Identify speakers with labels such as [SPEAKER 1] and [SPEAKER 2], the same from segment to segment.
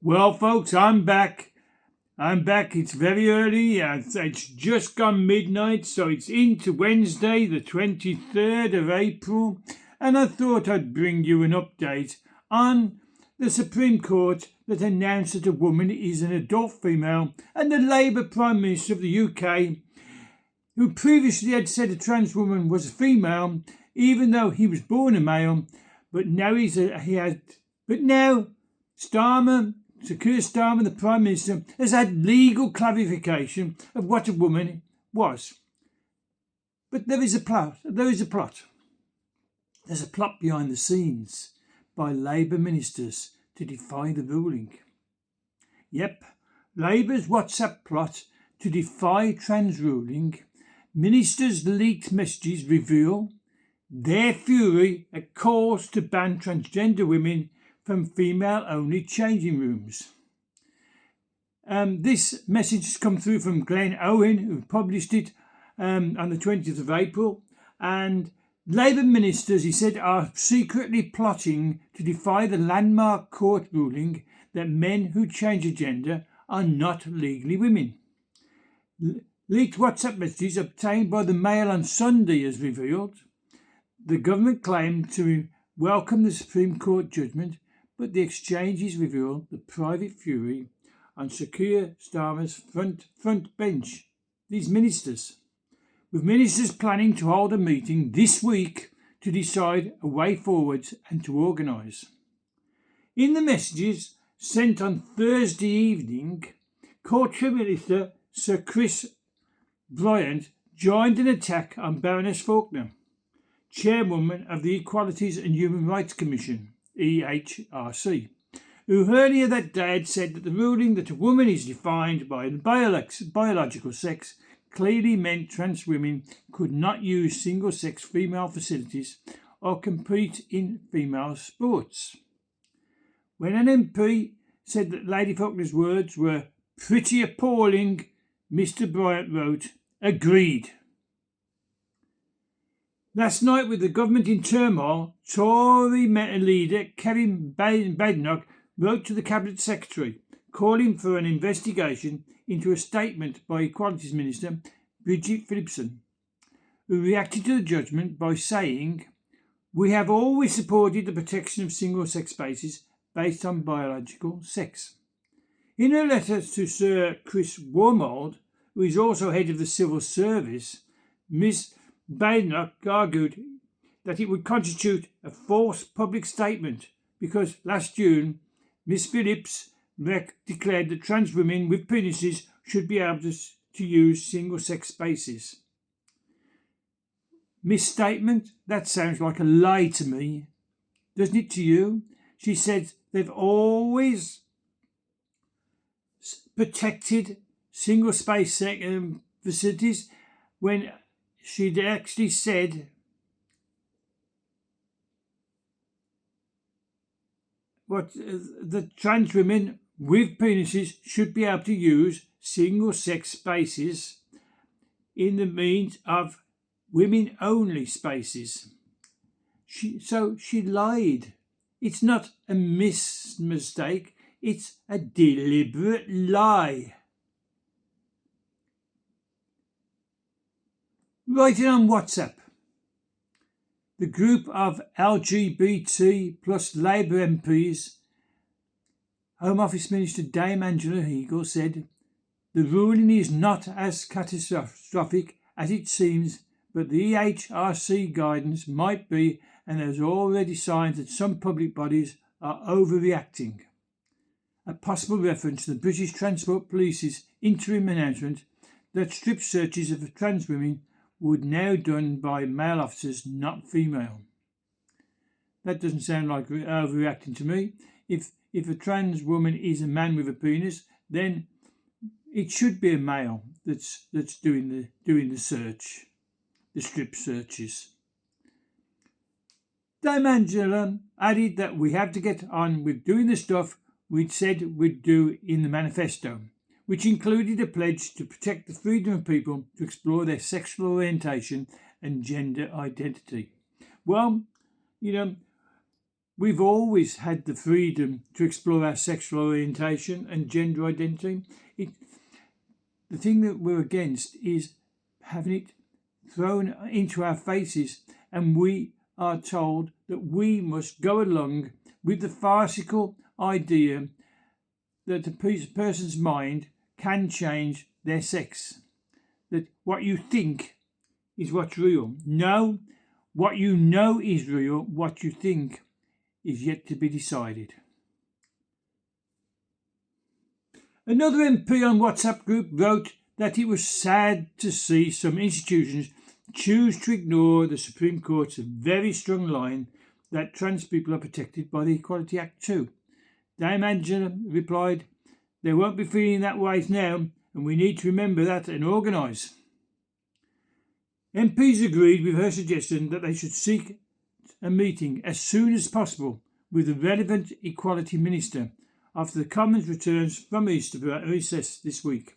[SPEAKER 1] Well, folks, I'm back. It's very early. It's just gone midnight, so it's into Wednesday, the 23rd of April, and I thought I'd bring you an update on the Supreme Court that announced that a woman is an adult female, and the Labour Prime Minister of the UK, who previously had said a trans woman was a female, even though he was born a male, but now Sir Keir Starmer, the Prime Minister, has had legal clarification of what a woman was. But there is a plot. There's a plot behind the scenes by Labour ministers to defy the ruling. Yep, Labour's WhatsApp plot to defy trans ruling. Ministers' leaked messages reveal their fury at calls to ban transgender women from female-only changing rooms. This message has come through from Glenn Owen, who published it on the 20th of April. And Labour ministers, he said, are secretly plotting to defy the landmark court ruling that men who change a gender are not legally women. Leaked WhatsApp messages obtained by the Mail on Sunday has revealed the government claimed to welcome the Supreme Court judgment, but the exchanges reveal the private fury on Sir Keir Starmer's front bench. These ministers, with ministers planning to hold a meeting this week to decide a way forward and to organise. In the messages sent on Thursday evening, Court Minister Sir Chris Bryant joined an attack on Baroness Faulkner, chairwoman of the Equalities and Human Rights Commission, EHRC, who earlier that day had said that the ruling that a woman is defined by biological sex clearly meant trans women could not use single-sex female facilities or compete in female sports. When an MP said that Lady Faulkner's words were pretty appalling, Mr. Bryant wrote, "Agreed." Last night, with the government in turmoil, Tory leader Kevin Badenoch wrote to the Cabinet Secretary, calling for an investigation into a statement by Equalities Minister Bridget Phillipson, who reacted to the judgment by saying, "We have always supported the protection of single-sex spaces based on biological sex." In her letter to Sir Chris Wormold, who is also head of the Civil Service, Ms. Badenoch argued that it would constitute a false public statement because last June, Ms. Phillips declared that trans women with penises should be able to use single-sex spaces. Misstatement? That sounds like a lie to me. Doesn't it to you? She said they've always protected single-space facilities when she'd actually said the trans women with penises should be able to use single-sex spaces in the means of women-only spaces. She lied. It's not a mistake. It's a deliberate lie. Writing on WhatsApp. The group of LGBT plus Labour MPs, Home Office Minister Dame Angela Hegel said, "The ruling is not as catastrophic as it seems, but the EHRC guidance might be, and there's already signs that some public bodies are overreacting." A possible reference to the British Transport Police's interim announcement that strip searches of trans women would now done by male officers, not female. That doesn't sound like overreacting to me. If a trans woman is a man with a penis, then it should be a male that's doing the search, the strip searches. Dame Angela added that we have to get on with doing the stuff we'd said we'd do in the manifesto, which included a pledge to protect the freedom of people to explore their sexual orientation and gender identity. Well, We've always had the freedom to explore our sexual orientation and gender identity. The thing that we're against is having it thrown into our faces, and we are told that we must go along with the farcical idea that a person's mind can change their sex. That what you think is what's real. No, what you know is real. What you think is yet to be decided. Another MP on WhatsApp group wrote that it was sad to see some institutions choose to ignore the Supreme Court's very strong line that trans people are protected by the Equality Act too. Dame Angela replied, "They won't be feeling that way now, and we need to remember that and organise." MPs agreed with her suggestion that they should seek a meeting as soon as possible with the relevant Equality Minister after the Commons returns from Easter recess this week.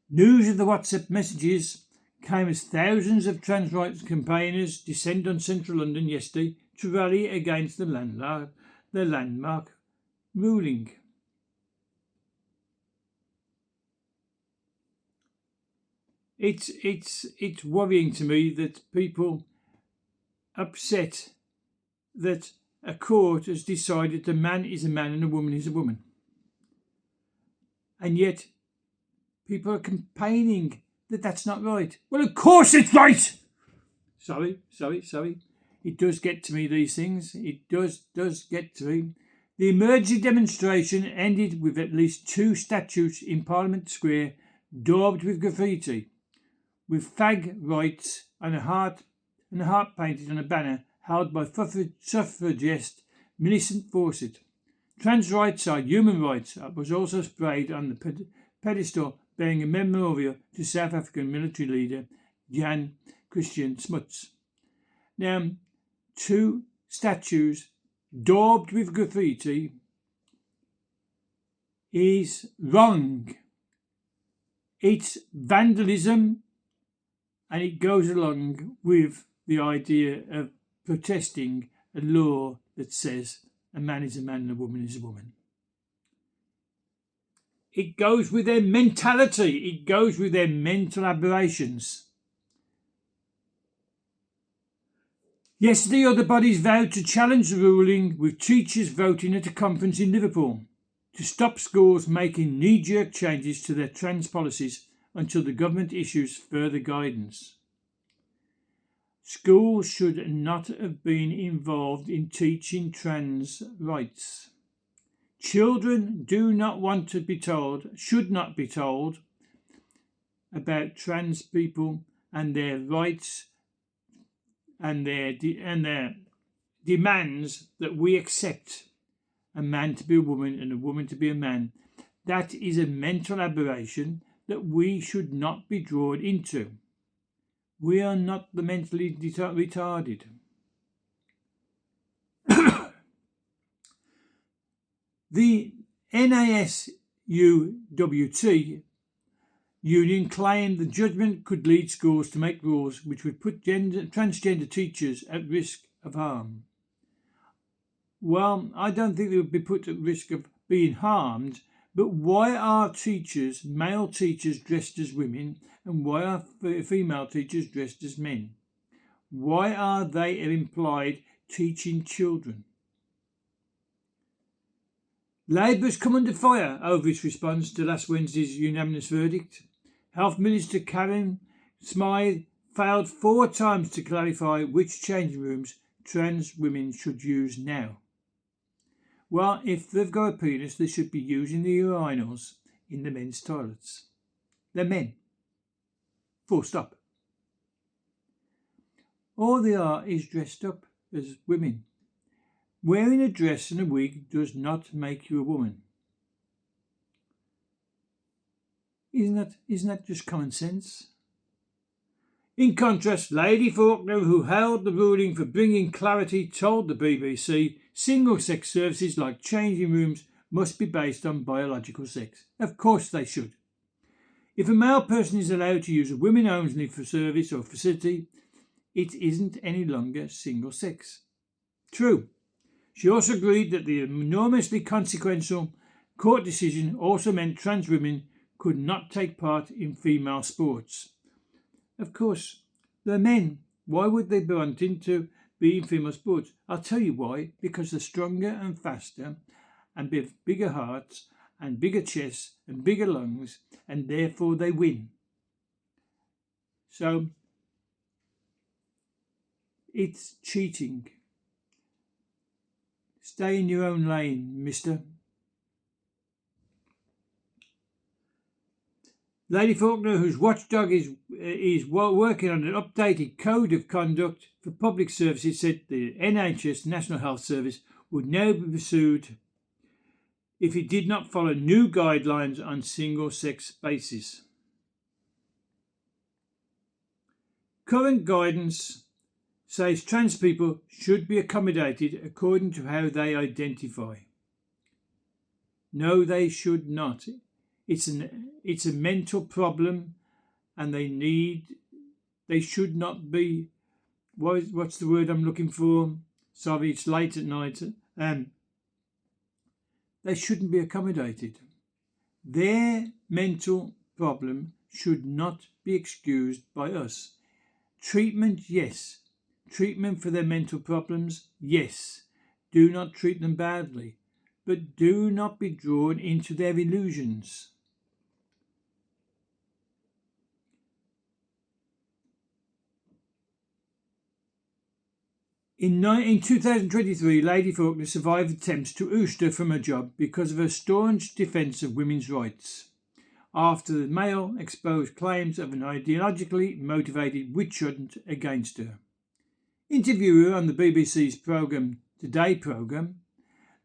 [SPEAKER 1] News of the WhatsApp messages came as thousands of trans rights campaigners descended on central London yesterday to rally against the landmark ruling. It's worrying to me that people upset that a court has decided a man is a man and a woman is a woman. And yet people are campaigning that that's not right. Well, of course it's right! Sorry. It does get to me, these things. It does get to me. The emergency demonstration ended with at least 2 statues in Parliament Square daubed with graffiti, with fag rights and a heart painted on a banner held by suffragist Millicent Fawcett. Trans rights are human rights was also sprayed on the pedestal bearing a memorial to South African military leader Jan Christian Smuts. Now, 2 statues daubed with graffiti is wrong. It's vandalism, and it goes along with the idea of protesting a law that says a man is a man and a woman is a woman. It goes with their mentality. It goes with their mental aberrations. Yesterday, other bodies vowed to challenge the ruling, with teachers voting at a conference in Liverpool to stop schools making knee-jerk changes to their trans policies until the government issues further guidance. Schools should not have been involved in teaching trans rights. Children do not want to be told, should not be told, about trans people and their rights and their demands that we accept a man to be a woman and a woman to be a man. That is a mental aberration that we should not be drawn into. We are not the mentally retarded. The NASUWT union claimed the judgment could lead schools to make rules which would put transgender teachers at risk of harm. Well, I don't think they would be put at risk of being harmed, but why are teachers, male teachers, dressed as women, and why are female teachers dressed as men? Why are they employed teaching children? Labour has come under fire over its response to last Wednesday's unanimous verdict. Health Minister Karen Smythe failed 4 times to clarify which changing rooms trans women should use now. Well, if they've got a penis, they should be using the urinals in the men's toilets. They're men. Full stop. All they are is dressed up as women. Wearing a dress and a wig does not make you a woman. Isn't that just common sense? In contrast, Lady Faulkner, who held the ruling for bringing clarity, told the BBC single-sex services like changing rooms must be based on biological sex. Of course they should. If a male person is allowed to use a women-only for service or facility, it isn't any longer single-sex. True. She also agreed that the enormously consequential court decision also meant trans women could not take part in female sports. Of course, they're men. Why would they be wanting to be in female sports? I'll tell you why. Because they're stronger and faster and with bigger hearts and bigger chests and bigger lungs, and therefore they win. So it's cheating. Stay in your own lane, mister. Lady Faulkner, whose watchdog is working on an updated code of conduct for public services, said the NHS, National Health Service, would now be sued if it did not follow new guidelines on single-sex basis. Current guidance says trans people should be accommodated according to how they identify. No, they should not. It's a mental problem, and they should not be. What's the word I'm looking for? Sorry, it's late at night. They shouldn't be accommodated. Their mental problem should not be excused by us. Treatment, yes. Treatment for their mental problems, yes. Do not treat them badly, but do not be drawn into their illusions. In 2023, Lady Faulkner survived attempts to oust her from her job because of her staunch defence of women's rights, after the Mail exposed claims of an ideologically motivated witch hunt against her. Interviewer on the BBC's Today programme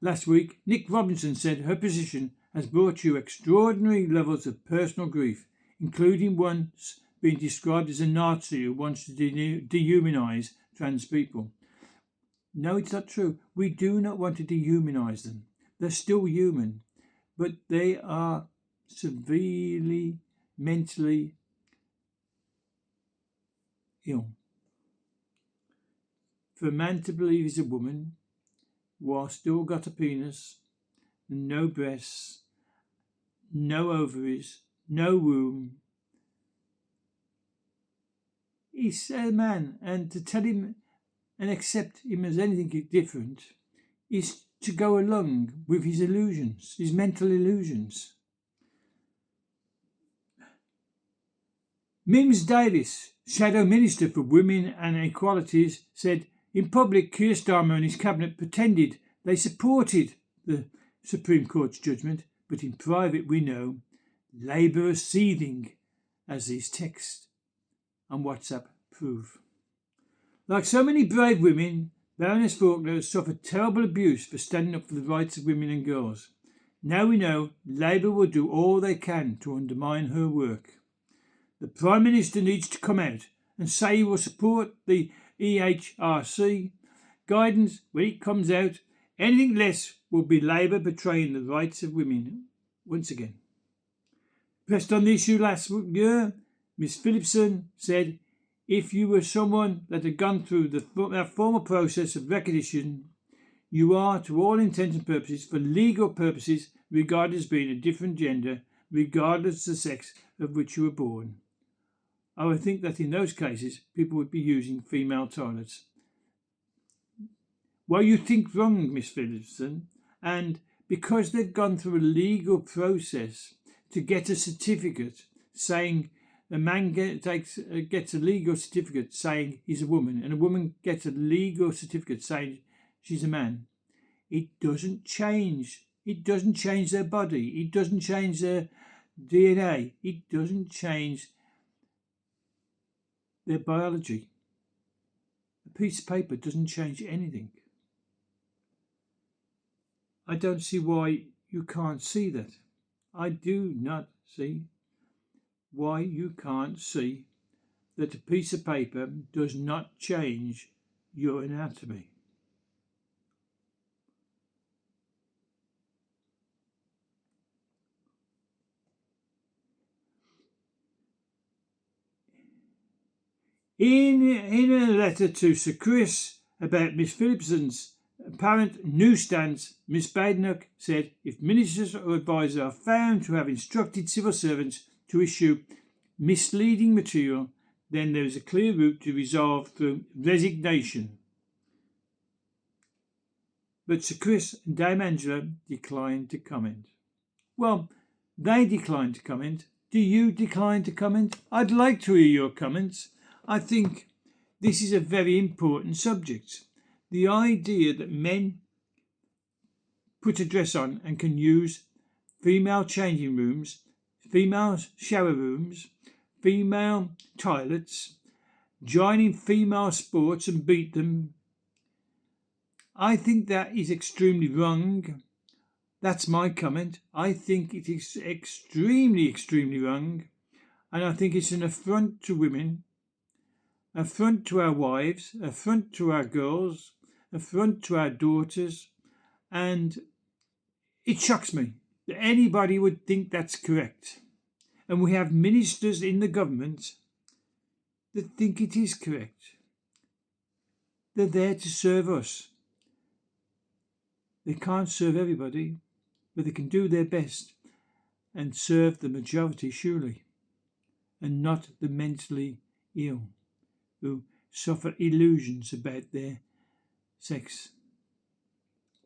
[SPEAKER 1] last week, Nick Robinson said her position has brought you extraordinary levels of personal grief, including once being described as a Nazi who wants to dehumanise trans people. No, it's not true. We do not want to dehumanise them. They're still human, but they are severely mentally ill. For a man to believe he's a woman while still got a penis, no breasts, no ovaries, no womb, he's a man, and to tell him and accept him as anything different is to go along with his illusions, his mental illusions. Mims Davis, Shadow Minister for Women and Equalities, said in public Keir Starmer and his cabinet pretended they supported the Supreme Court's judgment, but in private we know Labour are seething, as these texts on WhatsApp prove. Like so many brave women, Baroness Faulkner has suffered terrible abuse for standing up for the rights of women and girls. Now we know Labour will do all they can to undermine her work. The Prime Minister needs to come out and say he will support the EHRC guidance when it comes out. Anything less will be Labour betraying the rights of women once again. Pressed on the issue last year, Ms Phillipson said, if you were someone that had gone through that formal process of recognition, you are, to all intents and purposes, for legal purposes, regarded as being a different gender, regardless of the sex of which you were born. I would think that in those cases, people would be using female toilets. Well, you think wrong, Miss Phillipson, and because they've gone through a legal process to get a certificate saying a man gets a legal certificate saying he's a woman, and a woman gets a legal certificate saying she's a man, it doesn't change. It doesn't change their body. It doesn't change their DNA. It doesn't change their biology. A piece of paper doesn't change anything. I don't see why you can't see that. I do not see why you can't see that a piece of paper does not change your anatomy. In a letter to Sir Chris about Miss Phillipson's apparent new stance, Ms Badenoch said if ministers or advisors are found to have instructed civil servants to issue misleading material, then there is a clear route to resolve through resignation. But Sir Chris and Dame Angela declined to comment. Well, they declined to comment. Do you decline to comment? I'd like to hear your comments. I think this is a very important subject. The idea that men put a dress on and can use female changing rooms, female shower rooms, female toilets, join in female sports and beat them, I think that is extremely wrong. That's my comment. I think it is extremely, extremely wrong. And I think it's an affront to women, affront to our wives, affront to our girls, affront to our daughters. And it shocks me that anybody would think that's correct. And we have ministers in the government that think it is correct. They're there to serve us. They can't serve everybody, but they can do their best and serve the majority surely, and not the mentally ill who suffer illusions about their sex.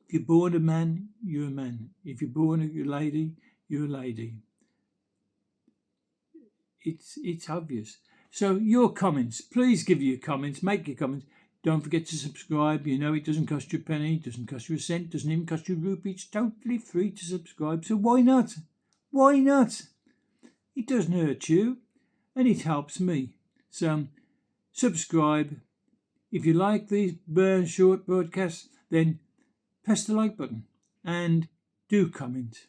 [SPEAKER 1] If you're born a man, you're a man. If you're born a lady, you're a lady. It's obvious. So your comments, please give your comments, make your comments. Don't forget to subscribe. You know it doesn't cost you a penny, it doesn't cost you a cent, doesn't even cost you a rupee. It's totally free to subscribe. So why not? Why not? It doesn't hurt you and it helps me. So subscribe. If you like these short broadcasts, then press the like button and do comment.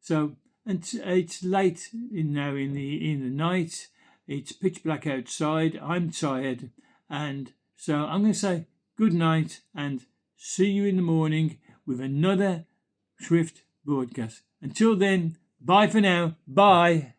[SPEAKER 1] So and it's late now in the night. It's pitch black outside. I'm tired, and so I'm going to say good night and see you in the morning with another Swift broadcast. Until then, bye for now. Bye.